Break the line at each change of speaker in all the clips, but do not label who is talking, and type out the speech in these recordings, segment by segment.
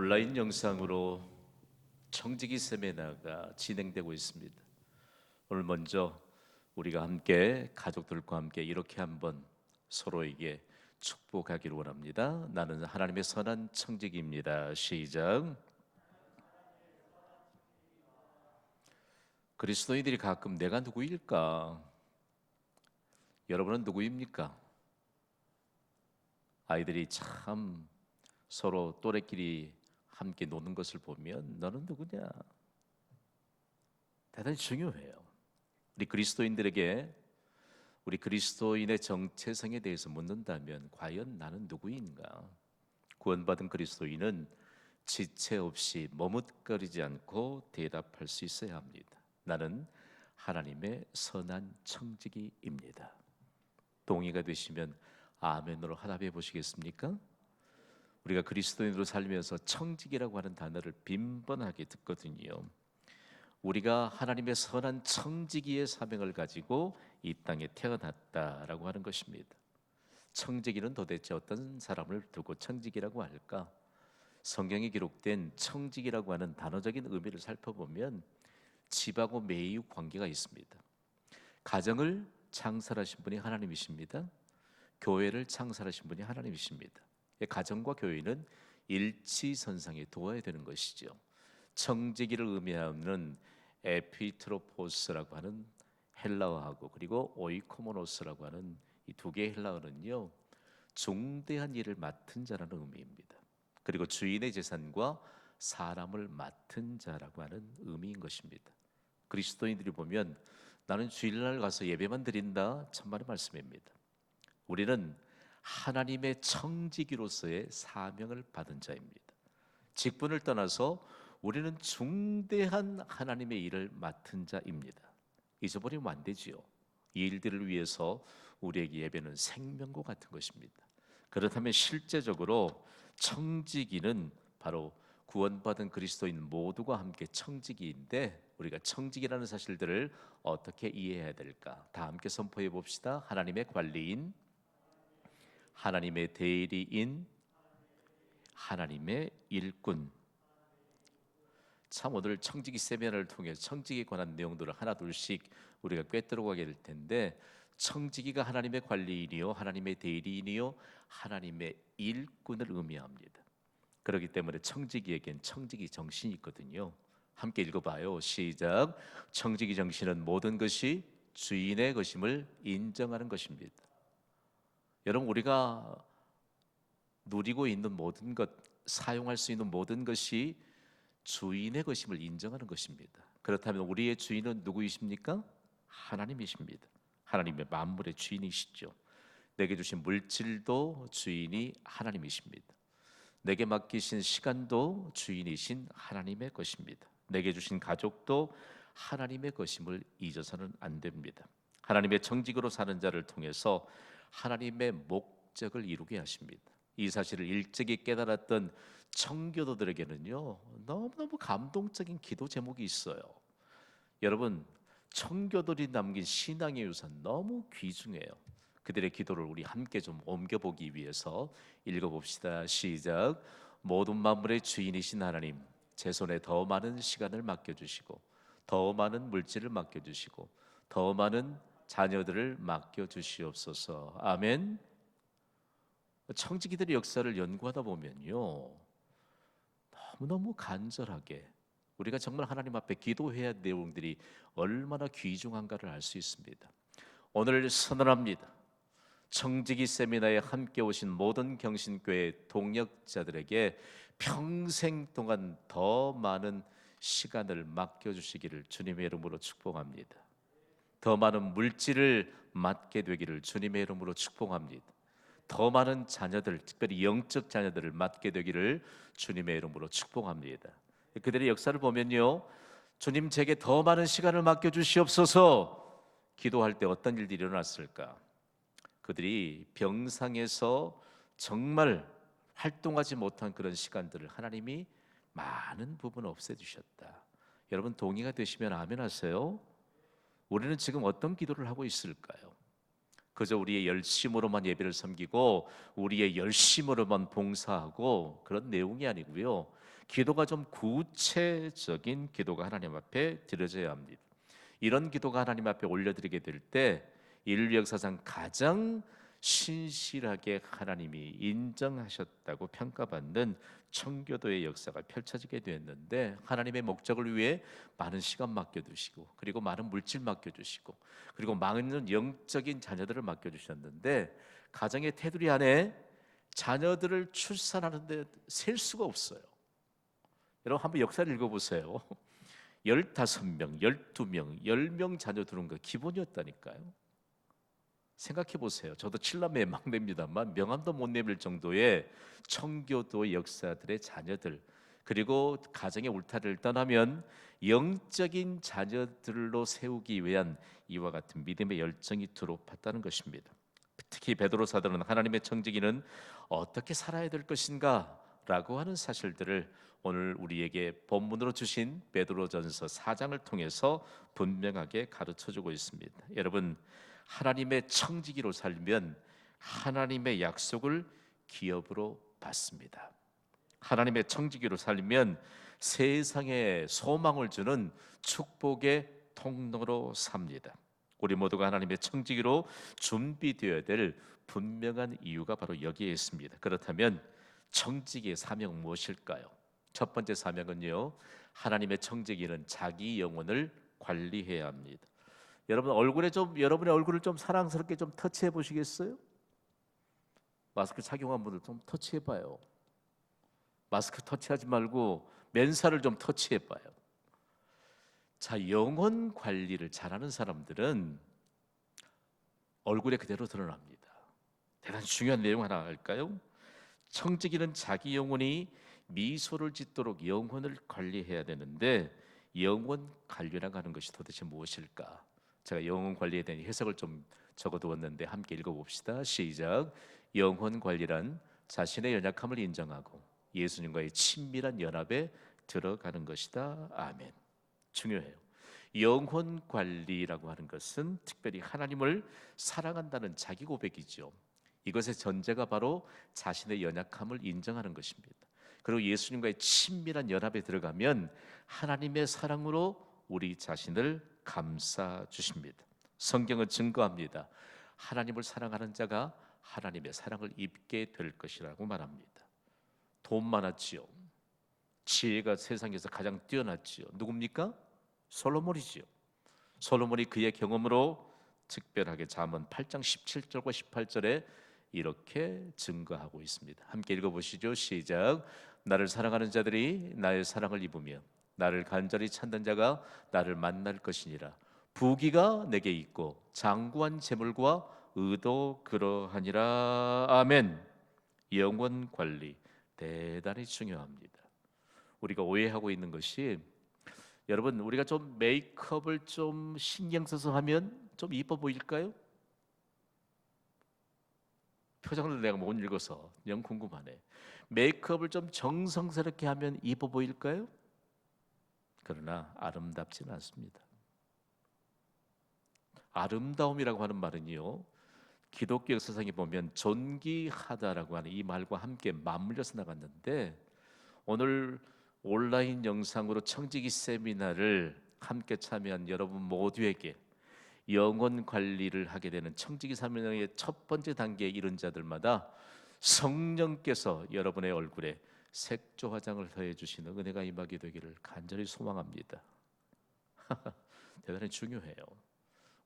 온라인 영상으로 청지기 세미나가 진행되고 있습니다. 오늘 먼저 우리가 함께 가족들과 함께 이렇게 한번 서로에게 축복하기를 원합니다. 나는 하나님의 선한 청지기입니다. 시작. 그리스도인들이 가끔 내가 누구일까? 여러분은 누구입니까? 아이들이 참 서로 또래끼리 함께 노는 것을 보면 너는 누구냐? 대단히 중요해요. 우리 그리스도인들에게 우리 그리스도인의 정체성에 대해서 묻는다면 과연 나는 누구인가? 구원받은 그리스도인은 지체 없이 머뭇거리지 않고 대답할 수 있어야 합니다. 나는 하나님의 선한 청지기입니다. 동의가 되시면 아멘으로 화답해 보시겠습니까? 우리가 그리스도인으로 살면서 청지기라고 하는 단어를 빈번하게 듣거든요. 우리가 하나님의 선한 청지기의 사명을 가지고 이 땅에 태어났다라고 하는 것입니다. 청지기는 도대체 어떤 사람을 두고 청지기라고 할까? 성경에 기록된 청지기라고 하는 단어적인 의미를 살펴보면 집하고 매우 관계가 있습니다. 가정을 창설하신 분이 하나님이십니다. 교회를 창설하신 분이 하나님이십니다. 가정과 교회는 일치선상에 두어야 되는 것이죠. 청지기를 의미하는 에피트로포스라고 하는 헬라어하고 그리고 오이코모노스라고 하는 이 두 개의 헬라어는요, 중대한 일을 맡은 자라는 의미입니다. 그리고 주인의 재산과 사람을 맡은 자라고 하는 의미인 것입니다. 그리스도인들이 보면 나는 주일날 가서 예배만 드린다, 천만의 말씀입니다. 우리는 하나님의 청지기로서의 사명을 받은 자입니다. 직분을 떠나서 우리는 중대한 하나님의 일을 맡은 자입니다. 잊어버리면 안 되지요. 이 일들을 위해서 우리에게 예배는 생명과 같은 것입니다. 그렇다면 실제적으로 청지기는 바로 구원받은 그리스도인 모두가 함께 청지기인데, 우리가 청지기라는 사실들을 어떻게 이해해야 될까? 다 함께 선포해 봅시다. 하나님의 관리인, 하나님의 대리인, 하나님의 일꾼. 참 오늘 청지기 세미나를 통해 청지기에 관한 내용들을 하나 둘씩 우리가 꿰뚫어가게 될 텐데, 청지기가 하나님의 관리인이요, 하나님의 대리인이요, 하나님의 일꾼을 의미합니다. 그렇기 때문에 청지기에겐 청지기 정신이 있거든요. 함께 읽어봐요. 시작. 청지기 정신은 모든 것이 주인의 것임을 인정하는 것입니다. 여러분, 우리가 누리고 있는 모든 것, 사용할 수 있는 모든 것이 주인의 것임을 인정하는 것입니다. 그렇다면 우리의 주인은 누구이십니까? 하나님이십니다. 하나님의 만물의 주인이시죠. 내게 주신 물질도 주인이 하나님이십니다. 내게 맡기신 시간도 주인이신 하나님의 것입니다. 내게 주신 가족도 하나님의 것임을 잊어서는 안 됩니다. 하나님의 청지기로 사는 자를 통해서 하나님의 목적을 이루게 하십니다. 이 사실을 일찍이 깨달았던 청교도들에게는요, 너무너무 감동적인 기도 제목이 있어요. 여러분, 청교도들이 남긴 신앙의 유산 너무 귀중해요. 그들의 기도를 우리 함께 좀 옮겨보기 위해서 읽어봅시다. 시작. 모든 만물의 주인이신 하나님, 제 손에 더 많은 시간을 맡겨주시고 더 많은 물질을 맡겨주시고 더 많은 자녀들을 맡겨주시옵소서. 아멘. 청지기들의 역사를 연구하다 보면요, 너무너무 간절하게 우리가 정말 하나님 앞에 기도해야 할 내용들이 얼마나 귀중한가를 알 수 있습니다. 오늘 선언합니다. 청지기 세미나에 함께 오신 모든 경신교회 동역자들에게 평생 동안 더 많은 시간을 맡겨주시기를 주님의 이름으로 축복합니다. 더 많은 물질을 맡게 되기를 주님의 이름으로 축복합니다. 더 많은 자녀들, 특별히 영적 자녀들을 맡게 되기를 주님의 이름으로 축복합니다. 그들의 역사를 보면요, 주님 제게 더 많은 시간을 맡겨주시옵소서 기도할 때 어떤 일들이 일어났을까? 그들이 병상에서 정말 활동하지 못한 그런 시간들을 하나님이 많은 부분 없애주셨다. 여러분 동의가 되시면 아멘 하세요. 우리는 지금 어떤 기도를 하고 있을까요? 그저 우리의 열심으로만 예배를 섬기고 우리의 열심으로만 봉사하고 그런 내용이 아니고요. 기도가 좀 구체적인 기도가 하나님 앞에 드려져야 합니다. 이런 기도가 하나님 앞에 올려드리게 될 때 인류 역사상 가장 신실하게 하나님이 인정하셨다고 평가받는 청교도의 역사가 펼쳐지게 되었는데, 하나님의 목적을 위해 많은 시간 맡겨두시고, 그리고 많은 물질 맡겨주시고, 그리고 많은 영적인 자녀들을 맡겨주셨는데, 가정의 테두리 안에 자녀들을 출산하는데 셀 수가 없어요. 여러분 한번 역사를 읽어보세요. 15명, 12명, 10명 자녀 두는 거 기본이었다니까요. 생각해 보세요. 저도 칠남매의 막내입니다만 명함도 못 내밀 정도의 청교도 역사들의 자녀들, 그리고 가정의 울타리를 떠나면 영적인 자녀들로 세우기 위한 이와 같은 믿음의 열정이 두루 팠다는 것입니다. 특히 베드로 사도는 하나님의 청지기는 어떻게 살아야 될 것인가 라고 하는 사실들을 오늘 우리에게 본문으로 주신 베드로전서 4장을 통해서 분명하게 가르쳐주고 있습니다. 여러분, 하나님의 청지기로 살면 하나님의 약속을 기업으로 받습니다. 하나님의 청지기로 살면 세상에 소망을 주는 축복의 통로로 삽니다. 우리 모두가 하나님의 청지기로 준비되어야 될 분명한 이유가 바로 여기에 있습니다. 그렇다면 청지기의 사명은 무엇일까요? 첫 번째 사명은요, 하나님의 청지기는 자기 영혼을 관리해야 합니다. 여러분의 얼굴을 좀 사랑스럽게 좀 터치해 보시겠어요? 마스크 착용한 분들 좀 터치해 봐요. 마스크 터치하지 말고 맨살을 좀 터치해 봐요. 자, 영혼 관리를 잘하는 사람들은 얼굴에 그대로 드러납니다. 대단히 중요한 내용 하나 할까요? 청지기는 자기 영혼이 미소를 짓도록 영혼을 관리해야 되는데, 영혼 관리라고 하는 것이 도대체 무엇일까? 제가 영혼 관리에 대한 해석을 좀 적어두었는데 함께 읽어봅시다. 시작. 영혼 관리란 자신의 연약함을 인정하고 예수님과의 친밀한 연합에 들어가는 것이다. 아멘. 중요해요. 영혼 관리라고 하는 것은 특별히 하나님을 사랑한다는 자기 고백이죠. 이것의 전제가 바로 자신의 연약함을 인정하는 것입니다. 그리고 예수님과의 친밀한 연합에 들어가면 하나님의 사랑으로 우리 자신을 감싸 주십니다. 성경은 증거합니다. 하나님을 사랑하는 자가 하나님의 사랑을 입게 될 것이라고 말합니다. 돈 많았지요. 지혜가 세상에서 가장 뛰어났지요. 누굽니까? 솔로몬이지요. 솔로몬이 그의 경험으로 특별하게 잠언 8장 17절과 18절에 이렇게 증거하고 있습니다. 함께 읽어보시죠. 시작. 나를 사랑하는 자들이 나의 사랑을 입으며 나를 간절히 찾는 자가 나를 만날 것이니라. 부귀가 내게 있고 장구한 재물과 의도 그러하니라. 아멘. 영혼 관리 대단히 중요합니다. 우리가 오해하고 있는 것이, 여러분, 우리가 좀 메이크업을 좀 신경 써서 하면 좀 이뻐 보일까요? 표정을 내가 못 읽어서 영 궁금하네. 메이크업을 좀 정성스럽게 하면 이뻐 보일까요? 그러나 아름답지는 않습니다. 아름다움이라고 하는 말은요, 기독교 역사상에 보면 존귀하다라고 하는 이 말과 함께 맞물려서 나갔는데, 오늘 온라인 영상으로 청지기 세미나를 함께 참여한 여러분 모두에게 영혼 관리를 하게 되는 청지기 세미나의 첫 번째 단계에 이른 자들마다 성령께서 여러분의 얼굴에 색조 화장을 더해 주시는 은혜가 임하게 되기를 간절히 소망합니다. 대단히 중요해요.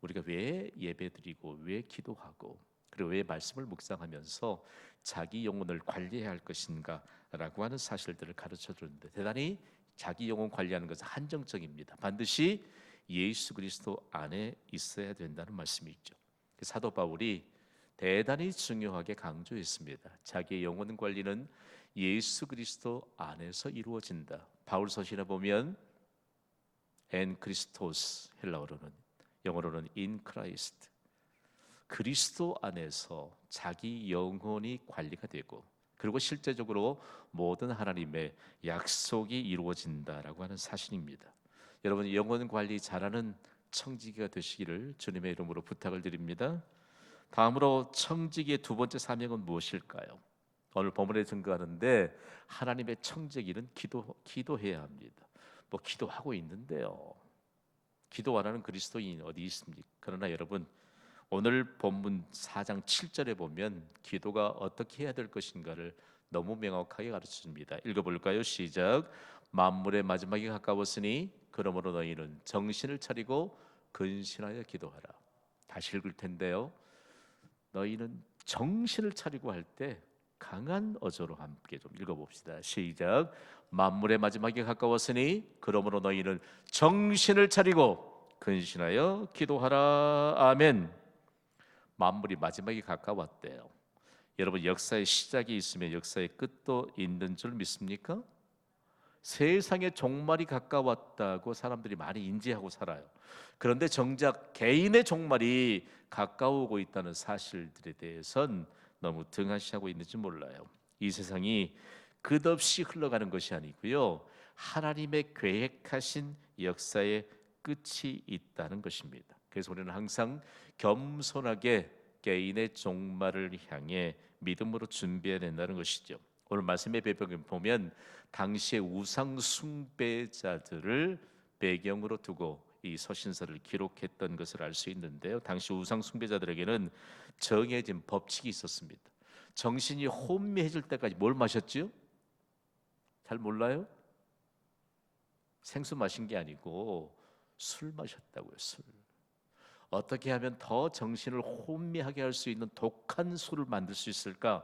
우리가 왜 예배드리고 왜 기도하고 그리고 왜 말씀을 묵상하면서 자기 영혼을 관리해야 할 것인가라고 하는 사실들을 가르쳐 주는데, 대단히 자기 영혼 관리하는 것은 한정적입니다. 반드시 예수 그리스도 안에 있어야 된다는 말씀이 있죠. 사도 바울이 대단히 중요하게 강조했습니다. 자기의 영혼 관리는 예수 그리스도 안에서 이루어진다. 바울 서신에 보면 엔 크리스토스, 헬라어로는, 영어로는 in Christ, 그리스도 안에서 자기 영혼이 관리가 되고, 그리고 실제적으로 모든 하나님의 약속이 이루어진다라고 하는 사실입니다. 여러분, 영혼 관리 잘하는 청지기가 되시기를 주님의 이름으로 부탁을 드립니다. 다음으로 청지기의 두 번째 사명은 무엇일까요? 오늘 본문에 증거하는데 하나님의 청지기는 기도해야 합니다. 뭐 기도하고 있는데요. 기도 안 하는 그리스도인이 어디 있습니까? 그러나 여러분 오늘 본문 4장 7절에 보면 기도가 어떻게 해야 될 것인가를 너무 명확하게 가르쳐 줍니다. 읽어볼까요? 시작. 만물의 마지막이 가까웠으니 그러므로 너희는 정신을 차리고 근신하여 기도하라. 다시 읽을 텐데요. 너희는 정신을 차리고 할 때 강한 어조로 함께 좀 읽어봅시다. 시작. 만물의 마지막이 가까웠으니 그러므로 너희는 정신을 차리고 근신하여 기도하라. 아멘. 만물이 마지막이 가까웠대요. 여러분 역사의 시작이 있으면 역사의 끝도 있는 줄 믿습니까? 세상의 종말이 가까웠다고 사람들이 많이 인지하고 살아요. 그런데 정작 개인의 종말이 가까우고 있다는 사실들에 대해선 너무 등한시하고 있는지 몰라요. 이 세상이 끝없이 흘러가는 것이 아니고요. 하나님의 계획하신 역사의 끝이 있다는 것입니다. 그래서 우리는 항상 겸손하게 개인의 종말을 향해 믿음으로 준비해야 된다는 것이죠. 오늘 말씀의 배경에 보면 당시의 우상 숭배자들을 배경으로 두고 이 서신서를 기록했던 것을 알 수 있는데요. 당시 우상 숭배자들에게는 정해진 법칙이 있었습니다. 정신이 혼미해질 때까지 뭘 마셨지요? 잘 몰라요? 생수 마신 게 아니고 술 마셨다고요. 술. 어떻게 하면 더 정신을 혼미하게 할 수 있는 독한 술을 만들 수 있을까?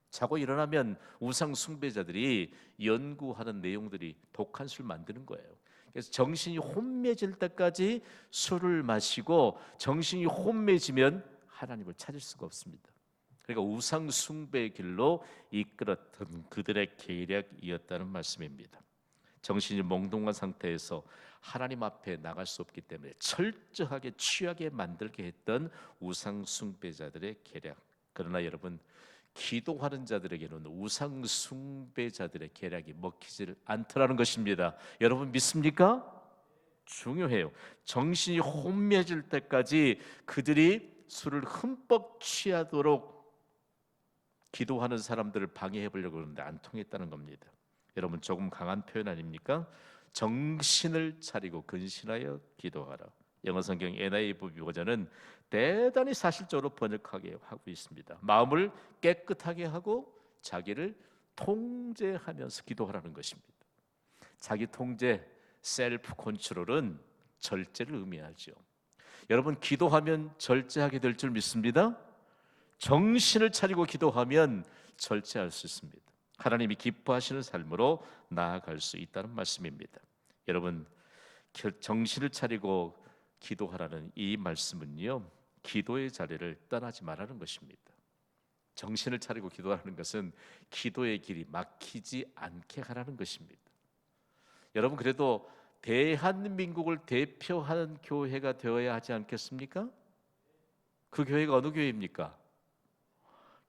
자고 일어나면 우상 숭배자들이 연구하는 내용들이 독한 술 만드는 거예요. 그래서 정신이 혼미해질 때까지 술을 마시고 정신이 혼미해지면 하나님을 찾을 수가 없습니다. 그러니까 우상 숭배의 길로 이끌었던 그들의 계략이었다는 말씀입니다. 정신이 몽롱한 상태에서 하나님 앞에 나갈 수 없기 때문에 철저하게 취하게 만들게 했던 우상 숭배자들의 계략. 그러나 여러분 기도하는 자들에게는 우상 숭배자들의 계략이 먹히질 않더라는 것입니다. 여러분 믿습니까? 중요해요. 정신이 혼미해질 때까지 그들이 술을 흠뻑 취하도록 기도하는 사람들을 방해해 보려고 하는데 안 통했다는 겁니다. 여러분 조금 강한 표현 아닙니까? 정신을 차리고 근신하여 기도하라. 영어 성경 NIV 버전은 대단히 사실적으로 번역하게 하고 있습니다. 마음을 깨끗하게 하고 자기를 통제하면서 기도하라는 것입니다. 자기 통제, 셀프 컨트롤은 절제를 의미하죠. 여러분 기도하면 절제하게 될 줄 믿습니다. 정신을 차리고 기도하면 절제할 수 있습니다. 하나님이 기뻐하시는 삶으로 나아갈 수 있다는 말씀입니다. 여러분 정신을 차리고 기도하라는 이 말씀은요 기도의 자리를 떠나지 말라는 것입니다. 정신을 차리고 기도하는 것은 기도의 길이 막히지 않게 하라는 것입니다. 여러분 그래도 대한민국을 대표하는 교회가 되어야 하지 않겠습니까? 그 교회가 어느 교회입니까?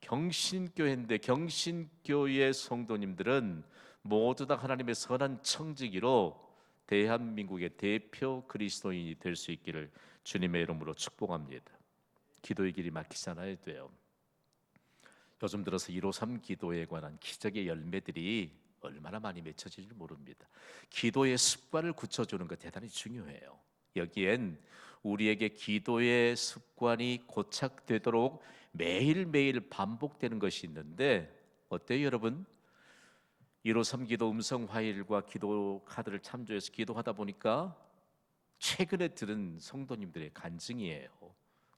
경신교회인데 경신교회 성도님들은 모두 다 하나님의 선한 청지기로 대한민국의 대표 그리스도인이 될 수 있기를 주님의 이름으로 축복합니다. 기도의 길이 막히지 않아야 돼요. 요즘 들어서 153 기도에 관한 기적의 열매들이 얼마나 많이 맺혀질지 모릅니다. 기도의 습관을 굳혀주는 것 대단히 중요해요. 여기엔 우리에게 기도의 습관이 고착되도록 매일매일 반복되는 것이 있는데 어때요 여러분? 153 기도 음성 화일과 기도 카드를 참조해서 기도하다 보니까 최근에 들은 성도님들의 간증이에요.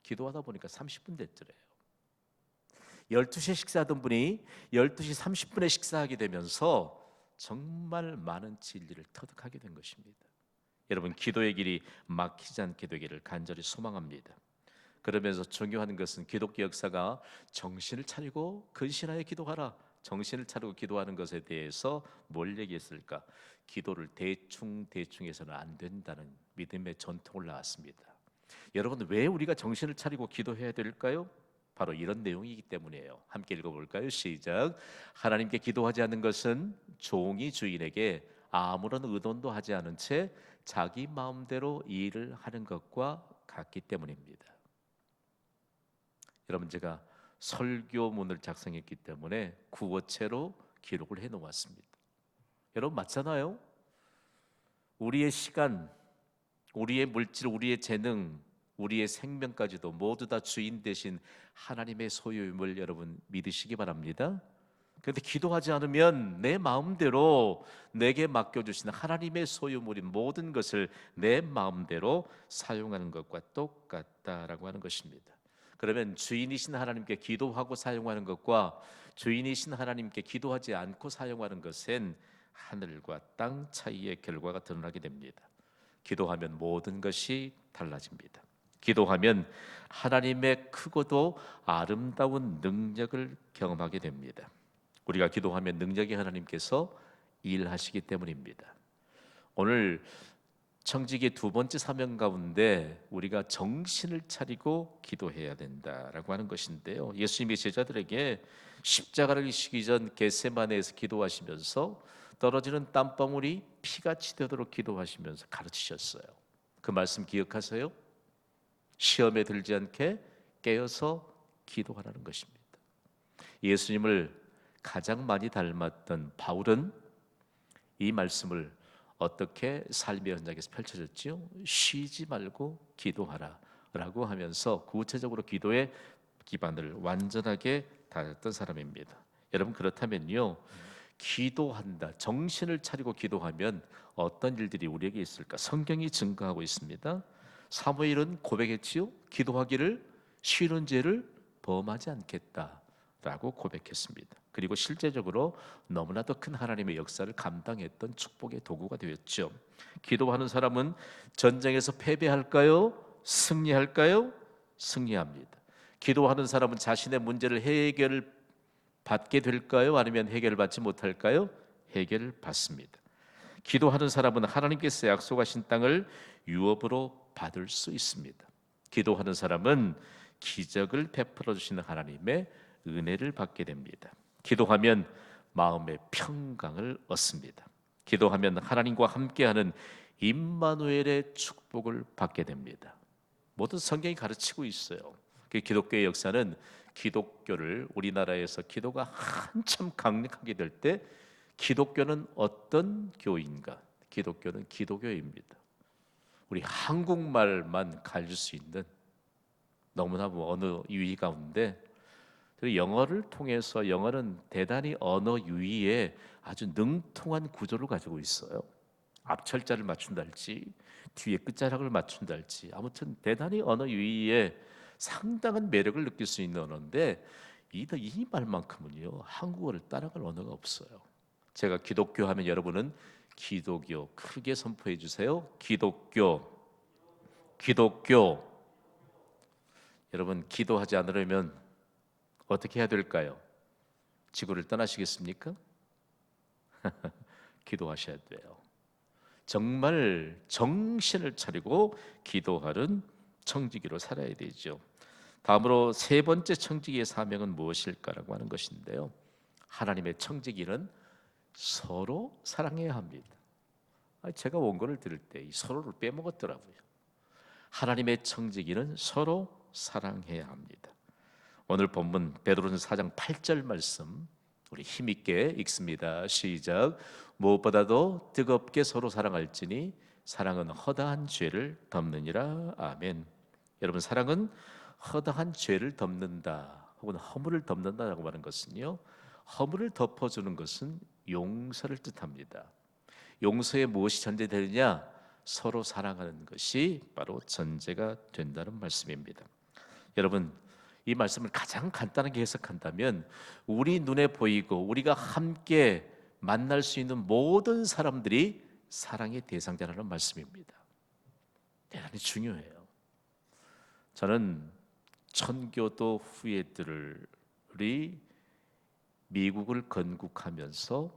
기도하다 보니까 30분 됐더래요. 12시에 식사하던 분이 12시 30분에 식사하게 되면서 정말 많은 진리를 터득하게 된 것입니다. 여러분 기도의 길이 막히지 않게 되기를 간절히 소망합니다. 그러면서 중요한 것은 기독교 역사가 정신을 차리고 근신하여 기도하라. 정신을 차리고 기도하는 것에 대해서 뭘 얘기했을까? 기도를 대충 해서는 안 된다는 믿음의 전통을 낳았습니다. 여러분 왜 우리가 정신을 차리고 기도해야 될까요? 바로 이런 내용이기 때문이에요. 함께 읽어볼까요? 시작. 하나님께 기도하지 않는 것은 종이 주인에게 아무런 의논도 하지 않은 채 자기 마음대로 일을 하는 것과 같기 때문입니다. 여러분, 제가 설교문을 작성했기 때문에 구어체로 기록을 해 놓았습니다. 여러분, 맞잖아요. 우리의 시간, 우리의 물질, 우리의 재능, 우리의 생명까지도 모두 다 주인 되신 하나님의 소유임을 여러분 믿으시기 바랍니다. 그런데 기도하지 않으면 내 마음대로 내게 맡겨주신 하나님의 소유물인 모든 것을 내 마음대로 사용하는 것과 똑같다라고 하는 것입니다. 그러면 주인이신 하나님께 기도하고 사용하는 것과 주인이신 하나님께 기도하지 않고 사용하는 것은 하늘과 땅 차이의 결과가 드러나게 됩니다. 기도하면 모든 것이 달라집니다. 기도하면 하나님의 크고도 아름다운 능력을 경험하게 됩니다. 우리가 기도하면 능력이 하나님께서 일하시기 때문입니다. 오늘 청지기의 두 번째 사명 가운데 우리가 정신을 차리고 기도해야 된다라고 하는 것인데요. 예수님이 제자들에게 십자가를 지시기 전 겟세마네에서 기도하시면서 떨어지는 땀방울이 피같이 되도록 기도하시면서 가르치셨어요. 그 말씀 기억하세요? 시험에 들지 않게 깨어서 기도하라는 것입니다. 예수님을 가장 많이 닮았던 바울은 이 말씀을 어떻게 삶의 현장에서 펼쳐졌지요? 쉬지 말고 기도하라 라고 하면서 구체적으로 기도의 기반을 완전하게 다졌던 사람입니다. 여러분, 그렇다면요, 기도한다, 정신을 차리고 기도하면 어떤 일들이 우리에게 있을까? 성경이 증거하고 있습니다. 사무엘은 고백했지요. 기도하기를 쉬는 죄를 범하지 않겠다라고 고백했습니다. 그리고 실제적으로 너무나도 큰 하나님의 역사를 감당했던 축복의 도구가 되었죠. 기도하는 사람은 전쟁에서 패배할까요? 승리할까요? 승리합니다. 기도하는 사람은 자신의 문제를 해결받게 될까요? 아니면 해결받지 못할까요? 해결받습니다. 기도하는 사람은 하나님께서 약속하신 땅을 유업으로 받을 수 있습니다. 기도하는 사람은 기적을 베풀어 주시는 하나님의 은혜를 받게 됩니다. 기도하면 마음의 평강을 얻습니다. 기도하면 하나님과 함께하는 임마누엘의 축복을 받게 됩니다. 모든 성경이 가르치고 있어요. 기독교의 역사는 기독교를 우리나라에서 기도가 한참 강력하게 될 때 기독교는 어떤 교인가? 기독교는 기도교입니다. 우리 한국말만 가질 수 있는 너무나 언어 유희 가운데 영어를 통해서 영어는 대단히 언어 유희에 아주 능통한 구조를 가지고 있어요. 앞철자를 맞춘다 할지 뒤에 끝자락을 맞춘다 할지 아무튼 대단히 언어 유희에 상당한 매력을 느낄 수 있는 언어인데 이 말만큼은요 한국어를 따라갈 언어가 없어요. 제가 기독교 하면 여러분은 기독교 크게 선포해 주세요. 기독교. 여러분, 기도하지 않으려면 어떻게 해야 될까요? 지구를 떠나시겠습니까? 기도하셔야 돼요. 정말 정신을 차리고 기도하는 청지기로 살아야 되죠. 다음으로 세 번째 청지기의 사명은 무엇일까라고 하는 것인데요. 하나님의 청지기는 서로 사랑해야 합니다. 제가 원고를 들을 때 이 서로를 빼먹었더라고요. 하나님의 청지기는 서로 사랑해야 합니다. 오늘 본문 베드로전서 4장 8절 말씀 우리 힘있게 읽습니다. 시작. 무엇보다도 뜨겁게 서로 사랑할지니 사랑은 허다한 죄를 덮느니라. 아멘. 여러분, 사랑은 허다한 죄를 덮는다 혹은 허물을 덮는다라고 하는 것은요, 허물을 덮어주는 것은 용서를 뜻합니다. 용서에 무엇이 전제되느냐? 서로 사랑하는 것이 바로 전제가 된다는 말씀입니다. 여러분, 이 말씀을 가장 간단하게 해석한다면 우리 눈에 보이고 우리가 함께 만날 수 있는 모든 사람들이 사랑의 대상자라는 말씀입니다. 대단히 중요해요. 저는 천교도 후예들이 미국을 건국하면서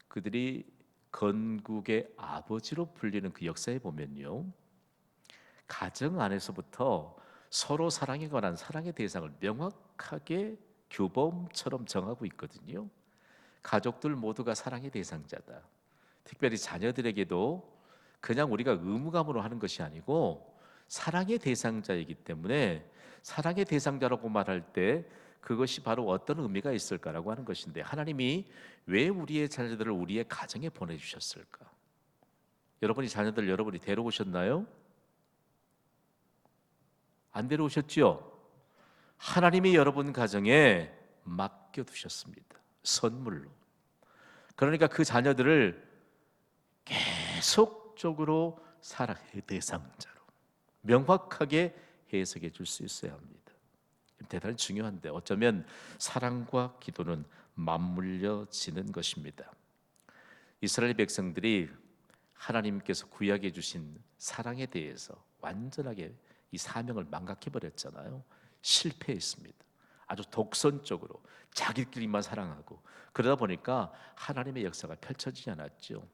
그들이 건국의 아버지로 불리는 그 역사에 보면요, 가정 안에서부터 서로 사랑에 관한 사랑의 대상을 명확하게 규범처럼 정하고 있거든요. 가족들 모두가 사랑의 대상자다. 특별히 자녀들에게도 그냥 우리가 의무감으로 하는 것이 아니고 사랑의 대상자이기 때문에 사랑의 대상자라고 말할 때 그것이 바로 어떤 의미가 있을까라고 하는 것인데, 하나님이 왜 우리의 자녀들을 우리의 가정에 보내주셨을까? 여러분이 자녀들 여러분이 데려오셨나요? 안 데려오셨지요? 하나님이 여러분 가정에 맡겨두셨습니다. 선물로. 그러니까 그 자녀들을 계속적으로 사랑의 대상자로 명확하게 해석해 줄 수 있어야 합니다. 대단히 중요한데, 어쩌면 사랑과 기도는 맞물려지는 것입니다. 이스라엘 백성들이 하나님께서 구약해 주신 사랑에 대해서 완전하게 이 사명을 망각해 버렸잖아요. 실패했습니다. 아주 독선적으로 자기들끼리만 사랑하고, 그러다 보니까 하나님의 역사가 펼쳐지지 않았죠.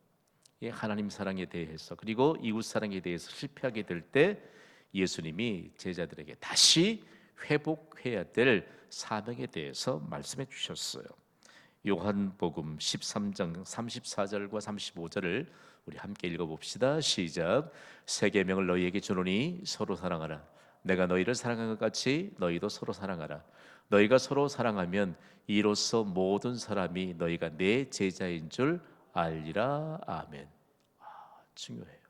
예, 하나님 사랑에 대해서, 그리고 이웃 사랑에 대해서 실패하게 될 때 예수님이 제자들에게 다시 회복해야 될 사명에 대해서 말씀해 주셨어요. 요한복음 13장 34절과 35절을 우리 함께 읽어봅시다. 시작. 새 계명을 너희에게 주노니 서로 사랑하라. 내가 너희를 사랑한 것 같이 너희도 서로 사랑하라. 너희가 서로 사랑하면 이로써 모든 사람이 너희가 내 제자인 줄 알리라. 아멘. 중요해요.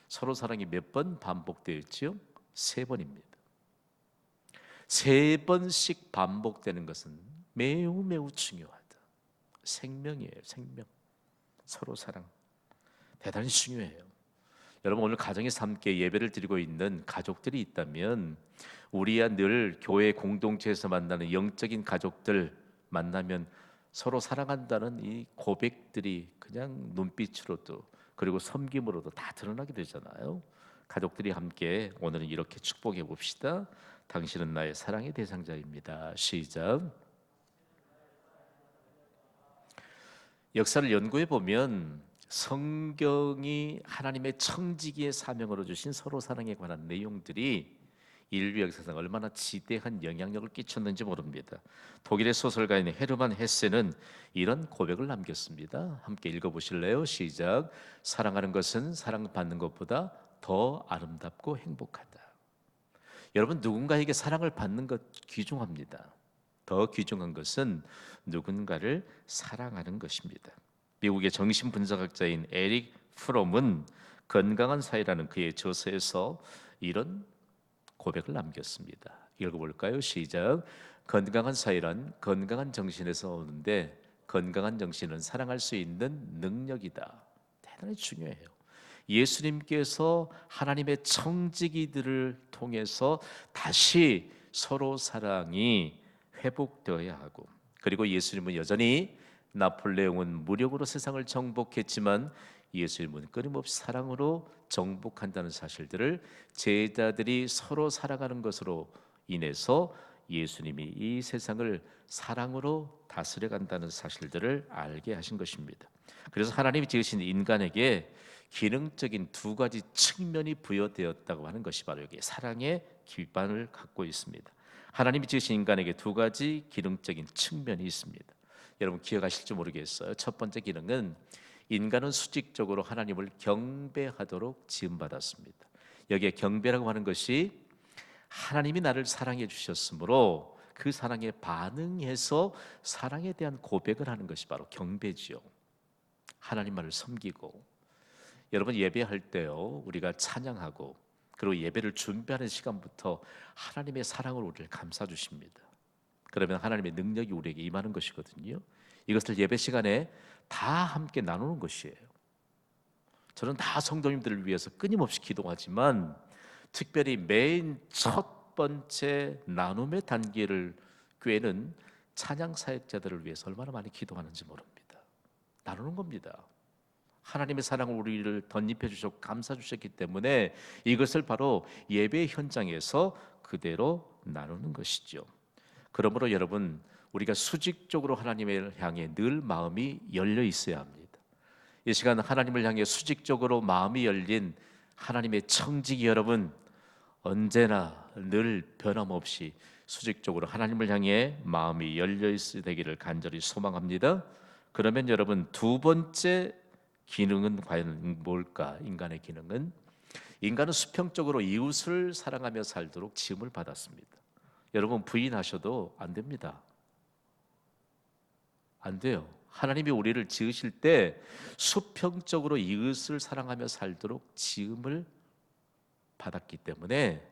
서로 사랑이 몇 번 반복되어 있지요? 3번입니다. 3번씩 반복되는 것은 매우 매우 중요하다. 생명이에요. 생명. 서로 사랑 대단히 중요해요. 여러분, 오늘 가정에서 함께 예배를 드리고 있는 가족들이 있다면, 우리야 늘 교회 공동체에서 만나는 영적인 가족들 만나면 서로 사랑한다는 이 고백들이 그냥 눈빛으로도, 그리고 섬김으로도 다 드러나게 되잖아요. 가족들이 함께 오늘은 이렇게 축복해 봅시다. 당신은 나의 사랑의 대상자입니다. 시작. 역사를 연구해 보면 성경이 하나님의 청지기의 사명으로 주신 서로 사랑에 관한 내용들이 인류 역사상 얼마나 지대한 영향력을 끼쳤는지 모릅니다. 독일의 소설가인 헤르만 헤세는 이런 고백을 남겼습니다. 함께 읽어보실래요? 시작. 사랑하는 것은 사랑받는 것보다 더 아름답고 행복하다. 여러분, 누군가에게 사랑을 받는 것 귀중합니다. 더 귀중한 것은 누군가를 사랑하는 것입니다. 미국의 정신분석학자인 에릭 프롬은 건강한 사회라는 그의 저서에서 이런 고백을 남겼습니다. 읽어볼까요? 시작. 건강한 사회란 건강한 정신에서 오는데, 건강한 정신은 사랑할 수 있는 능력이다. 대단히 중요해요. 예수님께서 하나님의 청지기들을 통해서 다시 서로 사랑이 회복되어야 하고, 그리고 예수님은 여전히 나폴레옹은 무력으로 세상을 정복했지만 예수님은 끊임없이 사랑으로 정복한다는 사실들을 제자들이 서로 살아가는 것으로 인해서 예수님이 이 세상을 사랑으로 다스려 간다는 사실들을 알게 하신 것입니다. 그래서 하나님이 지으신 인간에게 기능적인 2가지 측면이 부여되었다고 하는 것이 바로 여기 사랑의 기반을 갖고 있습니다. 하나님이 지으신 인간에게 2가지 기능적인 측면이 있습니다. 여러분 기억하실지 모르겠어요. 첫 번째 기능은, 인간은 수직적으로 하나님을 경배하도록 지음받았습니다. 여기에 경배라고 하는 것이 하나님이 나를 사랑해 주셨으므로 그 사랑에 반응해서 사랑에 대한 고백을 하는 것이 바로 경배지요. 하나님만을 섬기고, 여러분 예배할 때요, 우리가 찬양하고 그리고 예배를 준비하는 시간부터 하나님의 사랑으로 우리를 감싸 주십니다. 그러면 하나님의 능력이 우리에게 임하는 것이거든요. 이것을 예배 시간에 다 함께 나누는 것이에요. 저는 다 성도님들을 위해서 끊임없이 기도하지만, 특별히 맨 첫 번째 나눔의 단계를 꿰는 찬양 사역자들을 위해서 얼마나 많이 기도하는지 모릅니다. 나누는 겁니다. 하나님의 사랑을 우리를 덧입혀 주셨고 감싸 주셨기 때문에 이것을 바로 예배 현장에서 그대로 나누는 것이죠. 그러므로 여러분, 우리가 수직적으로 하나님을 향해 늘 마음이 열려 있어야 합니다. 이 시간 하나님을 향해 수직적으로 마음이 열린 하나님의 청지기 여러분, 언제나 늘 변함없이 수직적으로 하나님을 향해 마음이 열려 있어야 되기를 간절히 소망합니다. 그러면 여러분, 2번째 기능은 과연 뭘까? 인간의 기능은, 인간은 수평적으로 이웃을 사랑하며 살도록 지음을 받았습니다. 여러분 부인하셔도 안 됩니다. 안 돼요. 하나님이 우리를 지으실 때 수평적으로 이웃을 사랑하며 살도록 지음을 받았기 때문에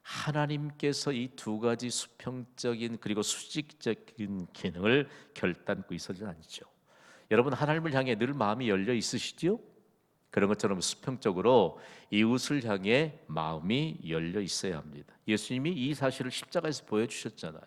하나님께서 이 두 가지 수평적인 그리고 수직적인 기능을 결단코 있어서는 아니죠. 여러분 하나님을 향해 늘 마음이 열려 있으시지요? 그런 것처럼 수평적으로 이웃을 향해 마음이 열려 있어야 합니다. 예수님이 이 사실을 십자가에서 보여주셨잖아요.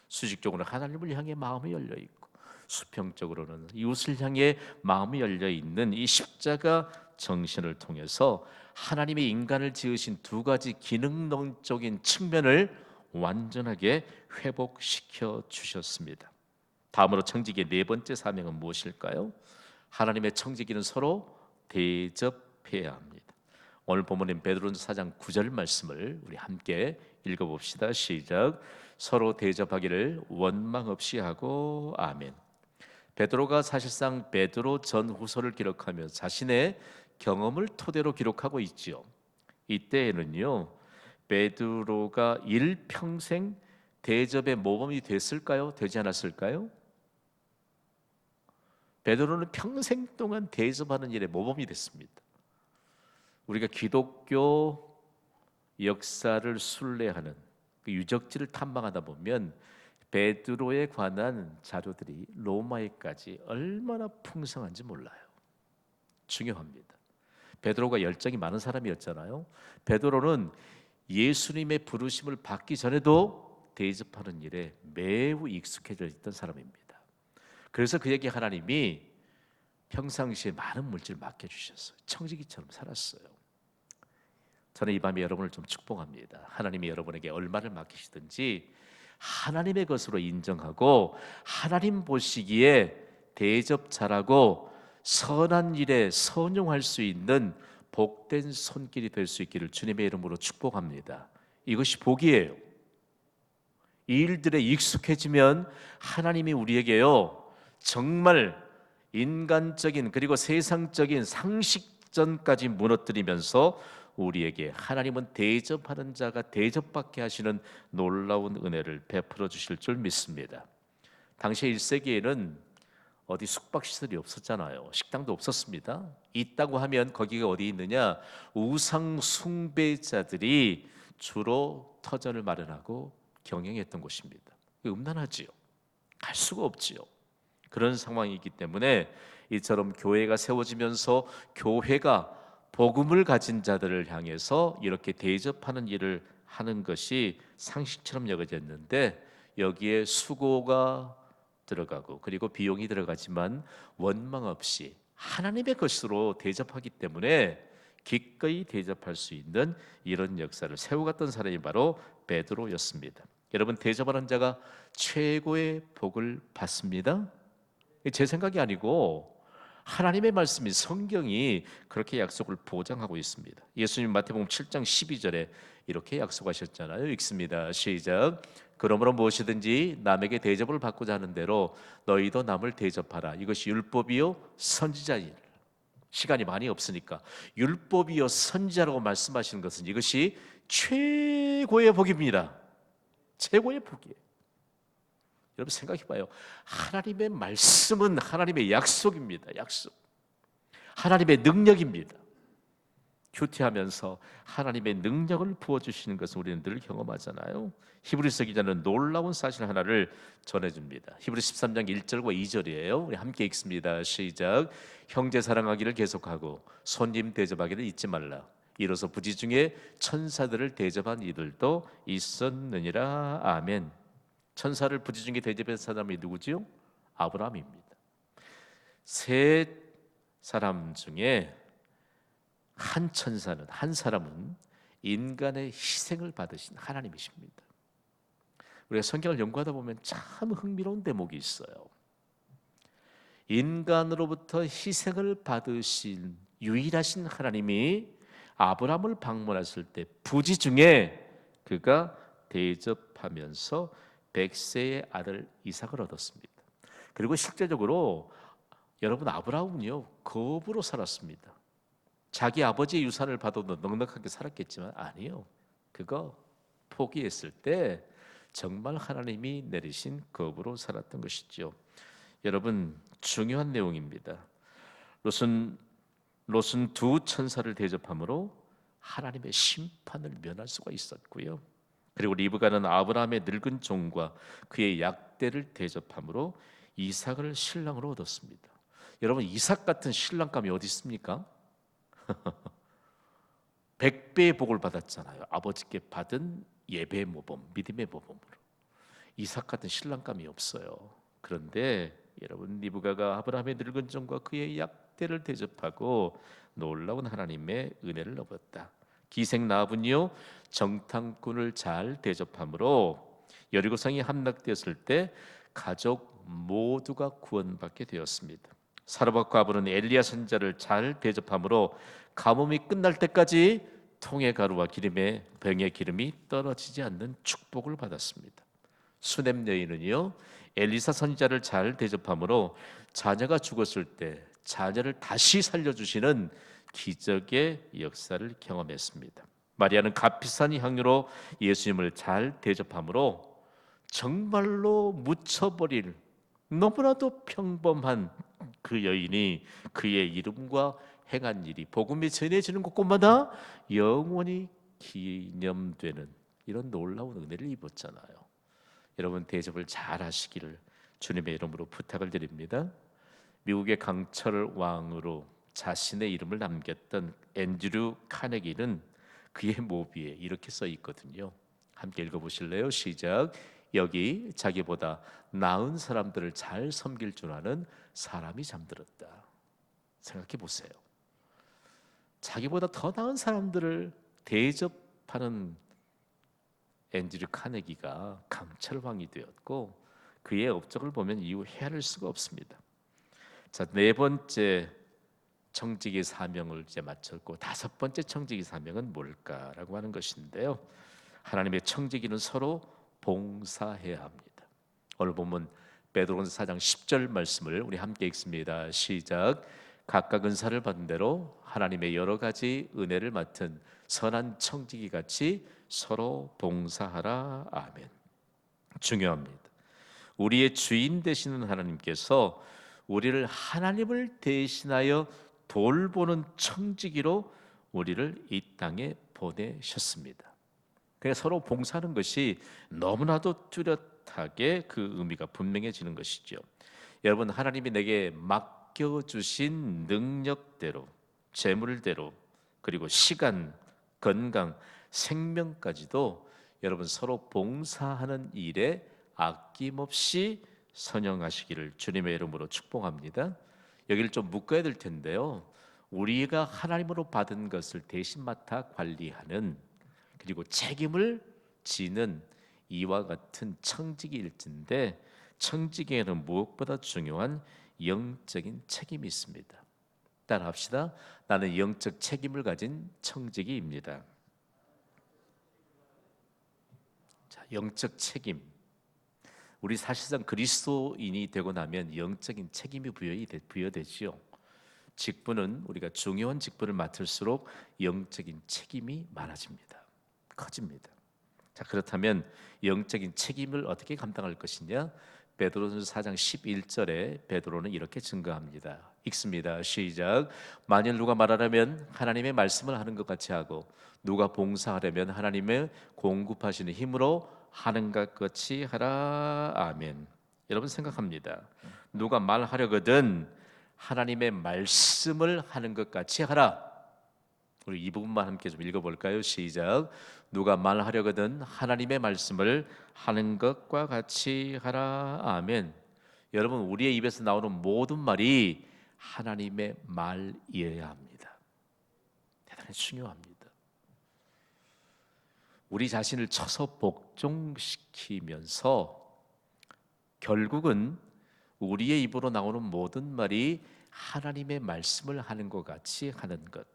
수직적으로 하나님을 향해 마음이 열려 있고 수평적으로는 이웃을 향해 마음이 열려 있는 이 십자가 정신을 통해서 하나님이 인간을 지으신 두 가지 기능론적인 측면을 완전하게 회복시켜 주셨습니다. 다음으로 청지기의 네 번째 사명은 무엇일까요? 하나님의 청지기는 서로 대접해야 합니다. 오늘 본문인 베드로전서 4장 9절 말씀을 우리 함께 읽어봅시다. 시작. 서로 대접하기를 원망 없이 하고 아멘. 베드로가 사실상 베드로 전후서를 기록하며 자신의 경험을 토대로 기록하고 있지요. 이때에는요 베드로가 일평생 대접의 모범이 됐을까요? 되지 않았을까요? 베드로는 평생 동안 대접하는 일에 모범이 됐습니다. 우리가 기독교 역사를 순례하는 그 유적지를 탐방하다 보면 베드로에 관한 자료들이 로마에까지 얼마나 풍성한지 몰라요. 중요합니다. 베드로가 열정이 많은 사람이었잖아요. 베드로는 예수님의 부르심을 받기 전에도 대접하는 일에 매우 익숙해져 있던 사람입니다. 그래서 그에게 하나님이 평상시에 많은 물질을 맡겨주셨어요. 청지기처럼 살았어요. 저는 이 밤에 여러분을 좀 축복합니다. 하나님이 여러분에게 얼마를 맡기시든지 하나님의 것으로 인정하고 하나님 보시기에 대접 잘하고 선한 일에 선용할 수 있는 복된 손길이 될 수 있기를 주님의 이름으로 축복합니다. 이것이 복이에요. 이 일들에 익숙해지면 하나님이 우리에게요 정말 인간적인 그리고 세상적인 상식전까지 무너뜨리면서 우리에게 하나님은 대접하는 자가 대접받게 하시는 놀라운 은혜를 베풀어 주실 줄 믿습니다. 당시 1세기에는 어디 숙박시설이 없었잖아요. 식당도 없었습니다. 있다고 하면 거기가 어디 있느냐? 우상 숭배자들이 주로 터전을 마련하고 경영했던 곳입니다. 음란하지요. 갈 수가 없지요. 그런 상황이기 때문에 이처럼 교회가 세워지면서 교회가 복음을 가진 자들을 향해서 이렇게 대접하는 일을 하는 것이 상식처럼 여겨졌는데 여기에 수고가 들어가고 그리고 비용이 들어가지만 원망 없이 하나님의 것으로 대접하기 때문에 기꺼이 대접할 수 있는 이런 역사를 세워갔던 사람이 바로 베드로였습니다. 여러분 대접하는 자가 최고의 복을 받습니다. 제 생각이 아니고 하나님의 말씀이 성경이 그렇게 약속을 보장하고 있습니다. 예수님 마태복음 7장 12절에 이렇게 약속하셨잖아요. 읽습니다. 시작. 그러므로 무엇이든지 남에게 대접을 받고자 하는 대로 너희도 남을 대접하라. 이것이 율법이요 선지자이라. 시간이 많이 없으니까 율법이요 선지자라고 말씀하시는 것은 이것이 최고의 복입니다. 최고의 복이에요. 여러분 생각해봐요. 하나님의 말씀은 하나님의 약속입니다. 약속. 하나님의 능력입니다. 큐티하면서 하나님의 능력을 부어주시는 것을 우리는 늘 경험하잖아요. 히브리서 기자는 놀라운 사실 하나를 전해줍니다. 히브리서 13장 1절과 2절이에요. 우리 함께 읽습니다. 시작. 형제 사랑하기를 계속하고 손님 대접하기를 잊지 말라. 이로써 부지 중에 천사들을 대접한 이들도 있었느니라. 아멘. 천사를 부지 중에 대접한 사람이 누구지요? 아브라함입니다. 세 사람 중에 한 천사는 한 사람은 인간의 희생을 받으신 하나님이십니다. 우리가 성경을 연구하다 보면 참 흥미로운 대목이 있어요. 인간으로부터 희생을 받으신 유일하신 하나님이 아브라함을 방문했을 때 부지 중에 그가 대접하면서 100세의 아들 이삭을 얻었습니다. 그리고 실제적으로 여러분 아브라함은요 거부로 살았습니다. 자기 아버지의 유산을 받아도 넉넉하게 살았겠지만 아니요. 그거 포기했을 때 정말 하나님이 내리신 겁으로 살았던 것이죠. 여러분, 중요한 내용입니다. 롯은 두 천사를 대접함으로 하나님의 심판을 면할 수가 있었고요. 그리고 리브가는 아브라함의 늙은 종과 그의 약대를 대접함으로 이삭을 신랑으로 얻었습니다. 여러분, 이삭 같은 신랑감이 어디 있습니까? 100배의 복을 받았잖아요. 아버지께 받은 예배의 모범, 믿음의 모범으로. 이삭 같은 신랑감이 없어요. 그런데 여러분, 리브가가 아브라함의 늙은 종과 그의 약대를 대접하고 놀라운 하나님의 은혜를 얻었다. 기생 라합은요, 정탐꾼을 잘 대접함으로 여리고성이 함락되었을 때 가족 모두가 구원받게 되었습니다. 사르밧과 가브는 엘리야 선자를 잘 대접함으로 가뭄이 끝날 때까지 통의 가루와 기름에 병의 기름이 떨어지지 않는 축복을 받았습니다. 수넴 여인은요, 엘리사 선지자를 잘 대접함으로 자녀가 죽었을 때 자녀를 다시 살려주시는 기적의 역사를 경험했습니다. 마리아는 값비싼 향유로 예수님을 잘 대접함으로 정말로 묻혀버릴 너무나도 평범한 그 여인이 그의 이름과 행한 일이 복음이 전해지는 곳곳마다 영원히 기념되는 이런 놀라운 은혜를 입었잖아요. 여러분, 대접을 잘 하시기를 주님의 이름으로 부탁을 드립니다. 미국의 강철 왕으로 자신의 이름을 남겼던 앤드류 카네기는 그의 모비에 이렇게 써 있거든요. 함께 읽어보실래요? 시작. 여기 자기보다 나은 사람들을 잘 섬길 줄 아는 사람이 잠들었다. 생각해 보세요. 자기보다 더 나은 사람들을 대접하는 앤드류 카네기가 강철왕이 되었고, 그의 업적을 보면 이후 헤아릴 수가 없습니다. 자, 네 번째 청지기 사명을 이제 마쳤고, 다섯 번째 청지기 사명은 뭘까라고 하는 것인데요. 하나님의 청지기는 서로 봉사해야 합니다. 오늘 본문 베드로전서 4장 10절 말씀을 우리 함께 읽습니다. 시작. 각각 은사를 받은 대로 하나님의 여러 가지 은혜를 맡은 선한 청지기 같이 서로 봉사하라. 아멘. 중요합니다. 우리의 주인 되시는 하나님께서 우리를 하나님을 대신하여 돌보는 청지기로 우리를 이 땅에 보내셨습니다. 그래서 서로 봉사하는 것이 너무나도 뚜렷하게 그 의미가 분명해지는 것이죠. 여러분, 하나님이 내게 맡겨주신 능력대로, 재물대로, 그리고 시간, 건강, 생명까지도 여러분 서로 봉사하는 일에 아낌없이 선영하시기를 주님의 이름으로 축복합니다. 여기를 좀 묶어야 될 텐데요. 우리가 하나님으로 받은 것을 대신 맡아 관리하는, 그리고 책임을 지는 이와 같은 청지기일진데, 청지기에는 무엇보다 중요한 영적인 책임이 있습니다. 따라합시다. 나는 영적 책임을 가진 청지기입니다. 자, 영적 책임. 우리 사실상 그리스도인이 되고 나면 영적인 책임이 부여되지요. 직분은 우리가 중요한 직분을 맡을수록 영적인 책임이 많아집니다. 커집니다. 자, 그렇다면 영적인 책임을 어떻게 감당할 것이냐? 베드로전서 4장 11절에 베드로는 이렇게 증거합니다. 읽습니다. 시작. 만일 누가 말하려면 하나님의 말씀을 하는 것 같이 하고, 누가 봉사하려면 하나님의 공급하시는 힘으로 하는 것 같이 하라. 아멘. 여러분, 생각합니다. 누가 말하려거든 하나님의 말씀을 하는 것 같이 하라. 우리 이 부분만 함께 좀 읽어볼까요? 시작. 누가 말하려거든 하나님의 말씀을 하는 것과 같이 하라. 아멘. 여러분, 우리의 입에서 나오는 모든 말이 하나님의 말이어야 합니다. 대단히 중요합니다. 우리 자신을 쳐서 복종시키면서 결국은 우리의 입으로 나오는 모든 말이 하나님의 말씀을 하는 것 같이 하는 것.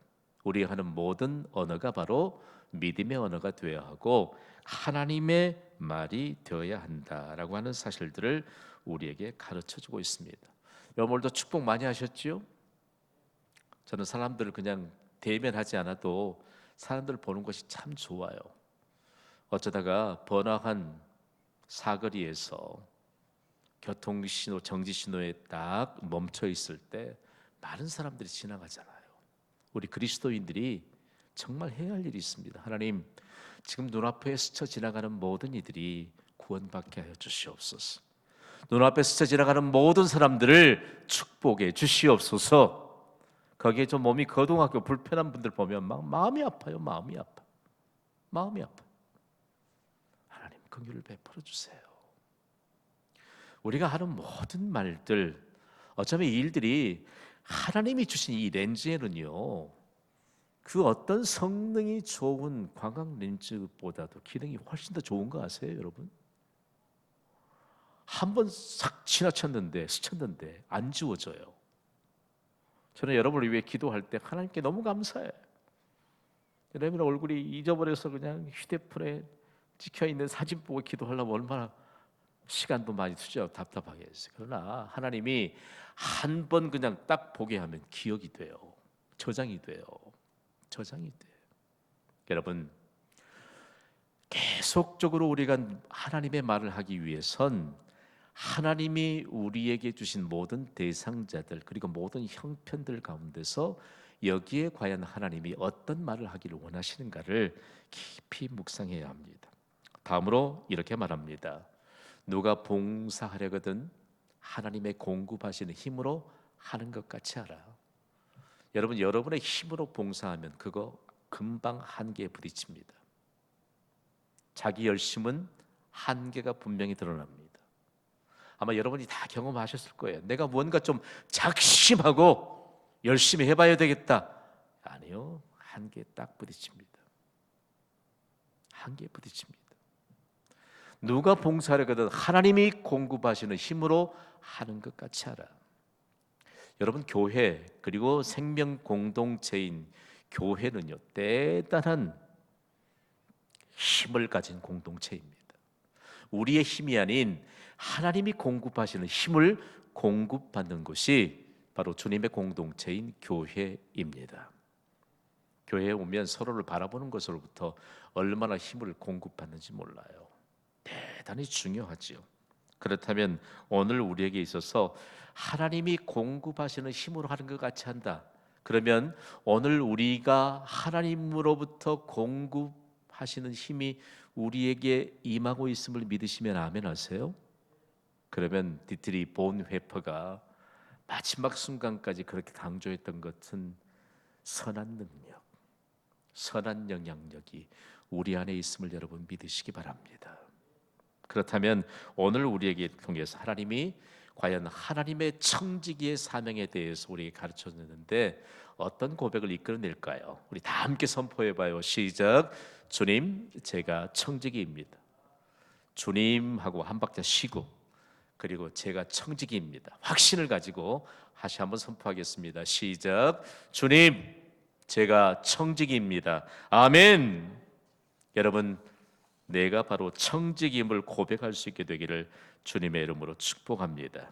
우리가 하는 모든 언어가 바로 믿음의 언어가 되어야 하고 하나님의 말이 되어야 한다라고 하는 사실들을 우리에게 가르쳐주고 있습니다. 여러분, 오늘도 축복 많이 하셨죠? 저는 사람들을 그냥 대면하지 않아도 사람들을 보는 것이 참 좋아요. 어쩌다가 번화한 사거리에서 교통신호, 정지신호에 딱 멈춰 있을 때 많은 사람들이 지나가잖아요. 우리 그리스도인들이 정말 해야 할 일이 있습니다. 하나님, 지금 눈앞에 스쳐 지나가는 모든 이들이 구원받게 하여 주시옵소서. 눈앞에 스쳐 지나가는 모든 사람들을 축복해 주시옵소서. 거기에 좀 몸이 거동하고 불편한 분들 보면 막 마음이 아파요. 마음이 아파. 마음이 아파. 하나님 긍휼을 베풀어 주세요. 우리가 하는 모든 말들, 어쩌면 이 일들이 하나님이 주신 이 렌즈에는요, 그 어떤 성능이 좋은 광학 렌즈보다도 기능이 훨씬 더 좋은 거 아세요, 여러분? 한 번 싹 지나쳤는데, 스쳤는데 안 지워져요. 저는 여러분을 위해 기도할 때 하나님께 너무 감사해요. 여러분 얼굴이 잊어버려서 그냥 휴대폰에 찍혀있는 사진 보고 기도하려면 얼마나 시간도 많이 투자하고 답답하게 했어요. 그러나 하나님이 한 번 그냥 딱 보게 하면 기억이 돼요. 저장이 돼요. 저장이 돼요. 여러분, 계속적으로 우리가 하나님의 말을 하기 위해선 하나님이 우리에게 주신 모든 대상자들 그리고 모든 형편들 가운데서 여기에 과연 하나님이 어떤 말을 하기를 원하시는가를 깊이 묵상해야 합니다. 다음으로 이렇게 말합니다. 누가 봉사하려거든 하나님의 공급하시는 힘으로 하는 것 같이 하라. 여러분, 여러분의 힘으로 봉사하면 그거 금방 한계에 부딪힙니다. 자기 열심은 한계가 분명히 드러납니다. 아마 여러분이 다 경험하셨을 거예요. 내가 뭔가 좀 작심하고 열심히 해봐야 되겠다. 아니요, 한계에 딱 부딪힙니다. 한계에 부딪힙니다. 누가 봉사하려거든 하나님이 공급하시는 힘으로 하는 것 같이 하라. 여러분, 교회 그리고 생명 공동체인 교회는요, 대단한 힘을 가진 공동체입니다. 우리의 힘이 아닌 하나님이 공급하시는 힘을 공급받는 것이 바로 주님의 공동체인 교회입니다. 교회에 오면 서로를 바라보는 것으로부터 얼마나 힘을 공급받는지 몰라요. 대단히 중요하지요. 그렇다면 오늘 우리에게 있어서 하나님이 공급하시는 힘으로 하는 것 같이 한다. 그러면 오늘 우리가 하나님으로부터 공급하시는 힘이 우리에게 임하고 있음을 믿으시면 아멘 하세요. 그러면 디트리 본회퍼가 마지막 순간까지 그렇게 강조했던 것은 선한 능력, 선한 영향력이 우리 안에 있음을 여러분 믿으시기 바랍니다. 그렇다면 오늘 우리에게 통해서 하나님이 과연 하나님의 청지기의 사명에 대해서 우리에게 가르쳐 주는데 어떤 고백을 이끌어낼까요? 우리 다 함께 선포해봐요. 시작. 주님, 제가 청지기입니다. 주님 하고 한 박자 쉬고, 그리고 제가 청지기입니다. 확신을 가지고 다시 한번 선포하겠습니다. 시작. 주님, 제가 청지기입니다. 아멘. 여러분, 내가 바로 청지기임을 고백할 수 있게 되기를 주님의 이름으로 축복합니다.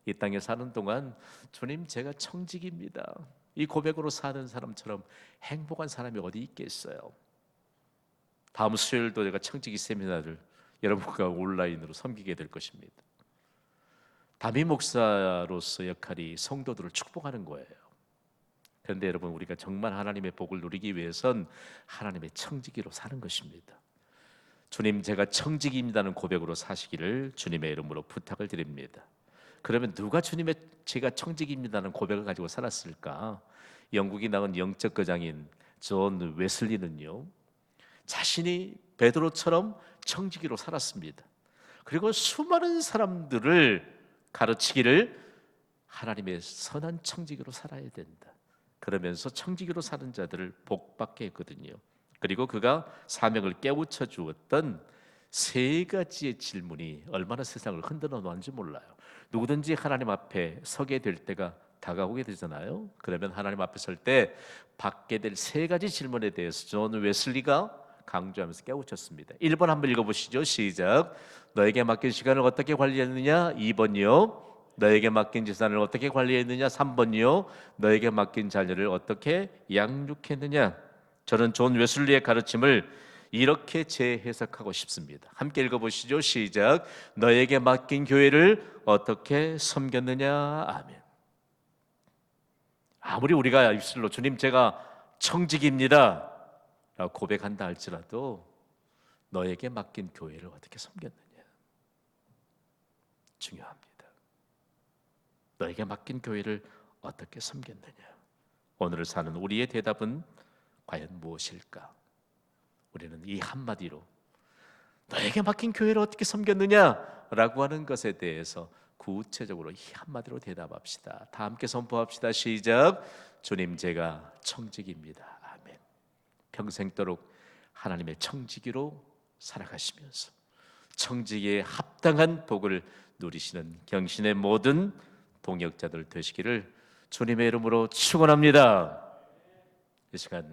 이 땅에 사는 동안 주님, 제가 청지기입니다. 이 고백으로 사는 사람처럼 행복한 사람이 어디 있겠어요? 다음 수요일도 제가 청지기 세미나를 여러분과 온라인으로 섬기게 될 것입니다. 담임 목사로서 역할이 성도들을 축복하는 거예요. 그런데 여러분, 우리가 정말 하나님의 복을 누리기 위해선 하나님의 청지기로 사는 것입니다. 주님, 제가 청지기입니다는 고백으로 사시기를 주님의 이름으로 부탁을 드립니다. 그러면 누가 주님의 제가 청지기입니다는 고백을 가지고 살았을까? 영국이 나온 영적 거장인 존 웨슬리는요, 자신이 베드로처럼 청지기로 살았습니다. 그리고 수많은 사람들을 가르치기를 하나님의 선한 청지기로 살아야 된다. 그러면서 청지기로 사는 자들을 복받게 했거든요. 그리고 그가 사명을 깨우쳐 주었던 세 가지의 질문이 얼마나 세상을 흔들어 놓았는지 몰라요. 누구든지 하나님 앞에 서게 될 때가 다가오게 되잖아요. 그러면 하나님 앞에 설 때 받게 될 세 가지 질문에 대해서 존 웨슬리가 강조하면서 깨우쳤습니다. 1번 한번 읽어보시죠. 시작. 너에게 맡긴 시간을 어떻게 관리했느냐? 2번이요. 너에게 맡긴 재산을 어떻게 관리했느냐? 3번이요. 너에게 맡긴 자녀를 어떻게 양육했느냐? 저는 존 웨슬리의 가르침을 이렇게 재해석하고 싶습니다. 함께 읽어보시죠. 시작. 너에게 맡긴 교회를 어떻게 섬겼느냐. 아멘. 아무리 우리가 입술로 주님 제가 청직입니다 라고 고백한다 할지라도 너에게 맡긴 교회를 어떻게 섬겼느냐 중요합니다. 너에게 맡긴 교회를 어떻게 섬겼느냐. 오늘을 사는 우리의 대답은 과연 무엇일까? 우리는 이 한마디로 너에게 맡긴 교회를 어떻게 섬겼느냐라고 하는 것에 대해서 구체적으로 이 한마디로 대답합시다. 다 함께 선포합시다. 시작. 주님 제가 청직입니다. 아멘. 평생도록 하나님의 청지기로 살아가시면서 청지기에 합당한 복을 누리시는 경신의 모든 동역자들 되시기를 주님의 이름으로 축원합니다. 이 시간